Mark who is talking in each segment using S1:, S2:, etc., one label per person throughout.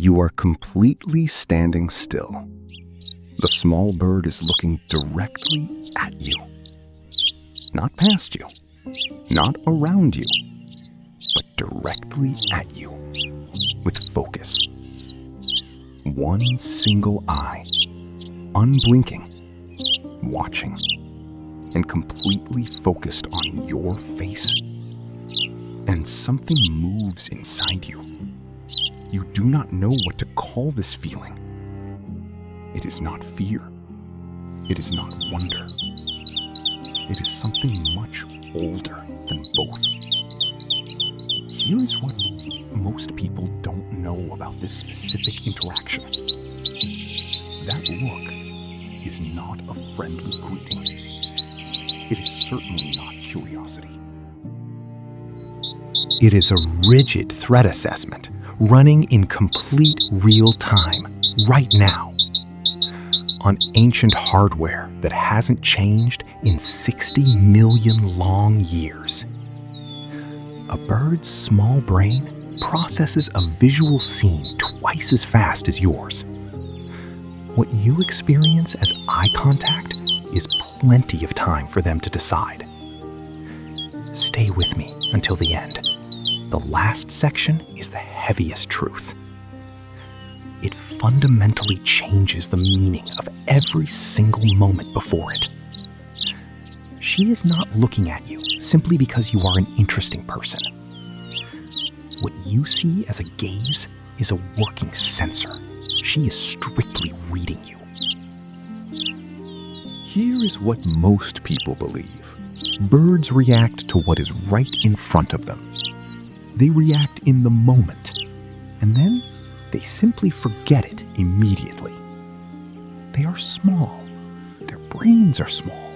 S1: You are completely standing still. The small bird is looking directly at you. Not past you, not around you, but directly at you, with focus. One single eye, unblinking, watching, and completely focused on your face. And something moves inside you. You do not know what to call this feeling. It is not fear. It is not wonder. It is something much older than both. Here is what most people don't know about this specific interaction. That look is not a friendly greeting. It is certainly not curiosity. It is a rigid threat assessment running in complete real time, right now, on ancient hardware that hasn't changed in 60 million long years. A bird's small brain processes a visual scene twice as fast as yours. What you experience as eye contact is plenty of time for them to decide. Stay with me until the end. The last section is the heaviest truth. It fundamentally changes the meaning of every single moment before it. She is not looking at you simply because you are an interesting person. What you see as a gaze is a working sensor. She is strictly reading you. Here is what most people believe. Birds react to what is right in front of them. They react in the moment, and then they simply forget it immediately. They are small. Their brains are small.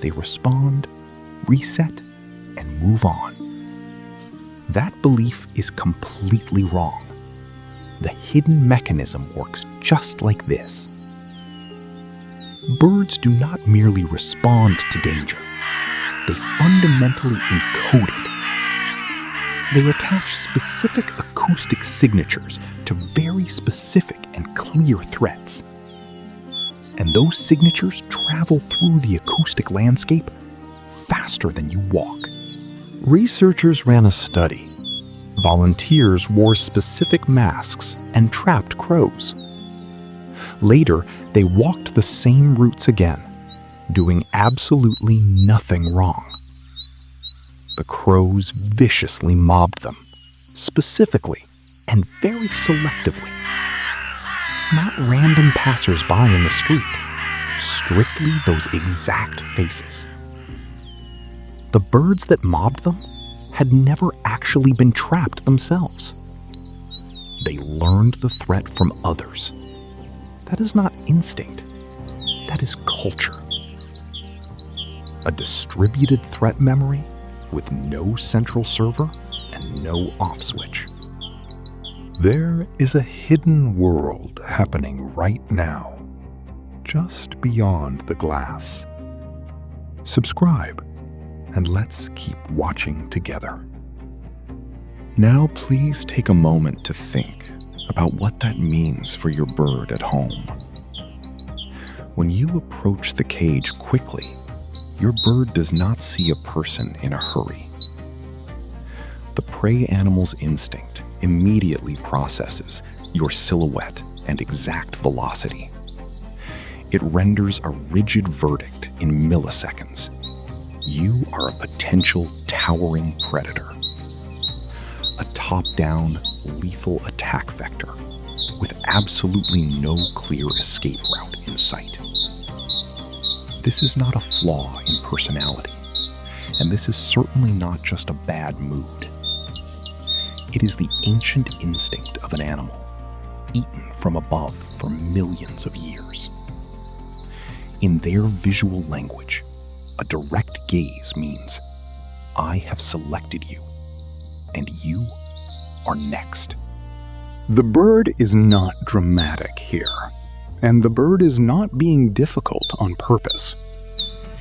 S1: They respond, reset, and move on. That belief is completely wrong. The hidden mechanism works just like this. Birds do not merely respond to danger. They fundamentally encode it. They attach specific acoustic signatures to very specific and clear threats. And those signatures travel through the acoustic landscape faster than you walk. Researchers ran a study. Volunteers wore specific masks and trapped crows. Later, they walked the same routes again, doing absolutely nothing wrong. The crows viciously mobbed them, specifically and very selectively. Not random passers-by in the street, strictly those exact faces. The birds that mobbed them had never actually been trapped themselves. They learned the threat from others. That is not instinct, that is culture. A distributed threat memory with no central server and no off switch. There is a hidden world happening right now, just beyond the glass. Subscribe, and let's keep watching together. Now please take a moment to think about what that means for your bird at home. When you approach the cage quickly, your bird does not see a person in a hurry. The prey animal's instinct immediately processes your silhouette and exact velocity. It renders a rigid verdict in milliseconds. You are a potential towering predator. A top-down, lethal attack vector with absolutely no clear escape route in sight. This is not a flaw in personality, and this is certainly not just a bad mood. It is the ancient instinct of an animal, eaten from above for millions of years. In their visual language, a direct gaze means, I have selected you, and you are next. The bird is not dramatic here, and the bird is not being difficult on purpose.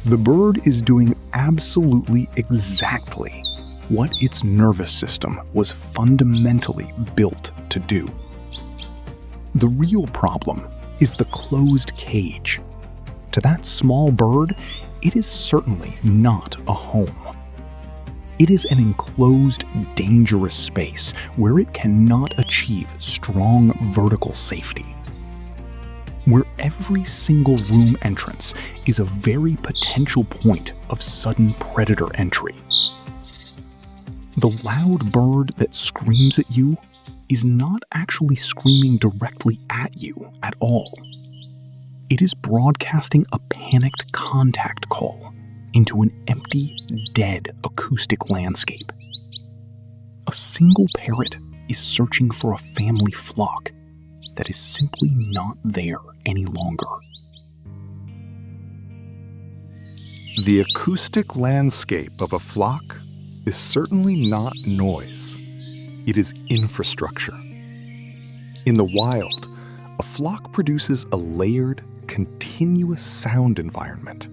S1: The bird is doing absolutely exactly what its nervous system was fundamentally built to do. The real problem is the closed cage. To that small bird, it is certainly not a home. It is an enclosed, dangerous space where it cannot achieve strong vertical safety. Where every single room entrance is a very potential point of sudden predator entry. The loud bird that screams at you is not actually screaming directly at you at all. It is broadcasting a panicked contact call into an empty, dead acoustic landscape. A single parrot is searching for a family flock that is simply not there any longer.
S2: The acoustic landscape of a flock is certainly not noise. It is infrastructure. In the wild, a flock produces a layered, continuous sound environment.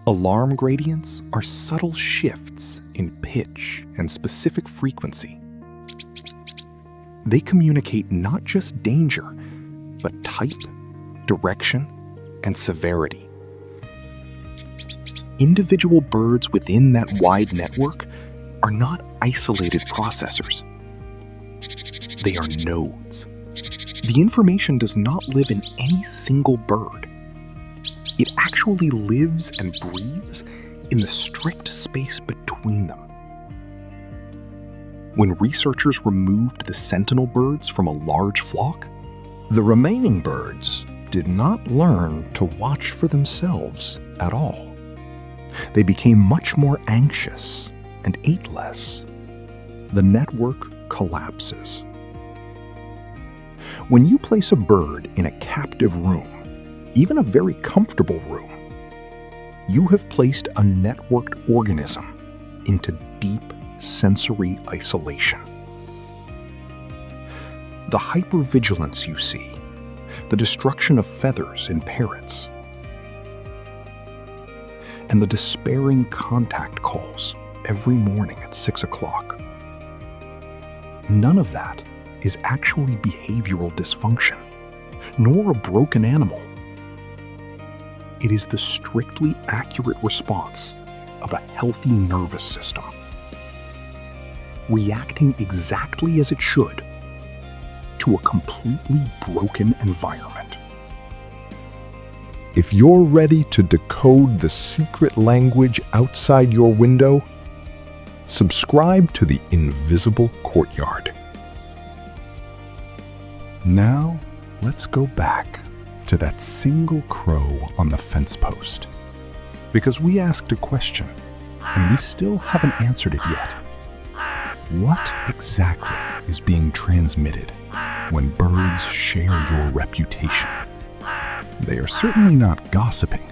S2: Alarm gradients are subtle shifts in pitch and specific frequency. They communicate not just danger, but type, direction, and severity. Individual birds within that wide network are not isolated processors. They are nodes. The information does not live in any single bird. It actually lives and breathes in the strict space between them. When researchers removed the sentinel birds from a large flock, The remaining birds did not learn to watch for themselves at all. They became much more anxious and ate less. The network collapses. When you place a bird in a captive room, even a very comfortable room, you have placed a networked organism into deep sensory isolation. The hypervigilance you see, the destruction of feathers in parrots, and the despairing contact calls every morning at 6 o'clock. None of that is actually behavioral dysfunction, nor a broken animal. It is the strictly accurate response of a healthy nervous system, reacting exactly as it should to a completely broken environment. If you're ready to decode the secret language outside your window, subscribe to the Invisible Courtyard. Now, let's go back to that single crow on the fence post, because we asked a question and we still haven't answered it yet. What exactly is being transmitted when birds share your reputation? They are certainly not gossiping.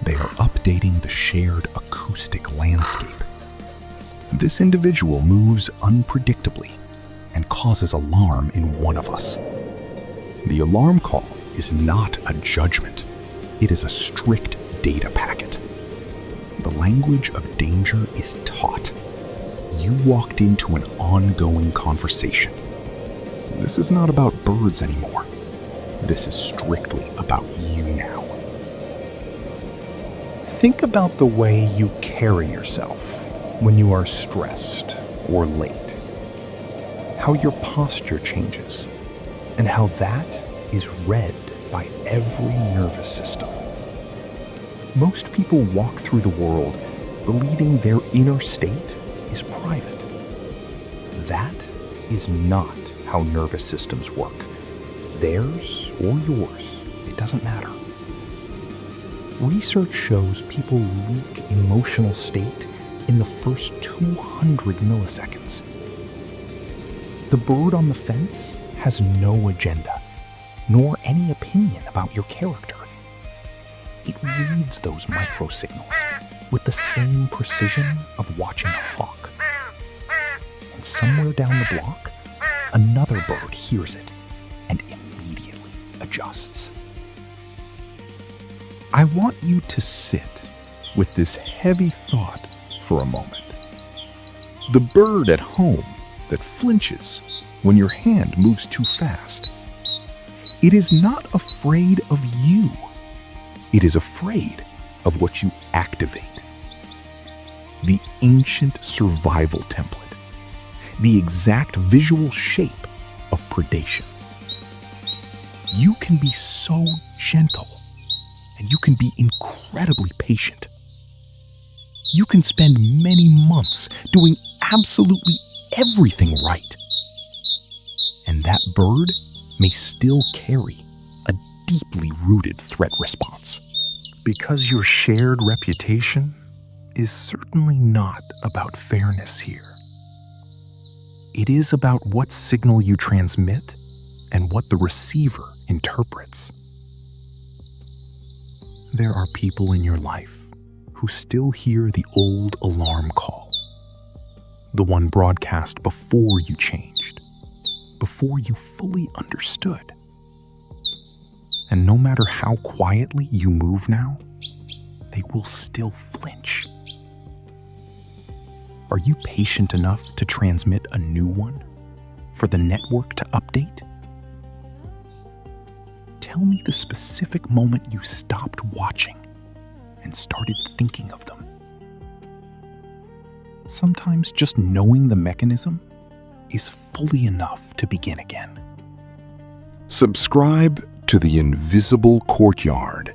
S2: They are updating the shared acoustic landscape. This individual moves unpredictably and causes alarm in one of us. The alarm call is not a judgment. It is a strict data packet. The language of danger is taught. You walked into an ongoing conversation. This is not about birds anymore. This is strictly about you now. Think about the way you carry yourself when you are stressed or late. How your posture changes, and how that is read by every nervous system. Most people walk through the world believing their inner state is private. That is not how nervous systems work. Theirs or yours, it doesn't matter. Research shows people leak emotional state in the first 200 milliseconds. The bird on the fence has no agenda, nor any opinion about your character. It reads those microsignals with the same precision of watching a hawk. And somewhere down the block, another bird hears it and immediately adjusts. I want you to sit with this heavy thought for a moment. The bird at home that flinches when your hand moves too fast. It is not afraid of you. It is afraid of what you activate. The ancient survival template, the exact visual shape of predation. You can be so gentle, and you can be incredibly patient. You can spend many months doing absolutely everything right. And that bird may still carry a deeply rooted threat response. Because your shared reputation is certainly not about fairness here. It is about what signal you transmit and what the receiver interprets. There are people in your life who still hear the old alarm call, the one broadcast before you changed, before you fully understood. And no matter how quietly you move now, they will still flinch. Are you patient enough to transmit a new one, for the network to update? Tell me the specific moment you stopped watching and started thinking of them. Sometimes just knowing the mechanism is fully enough to begin again.
S3: Subscribe to the Invisible Courtyard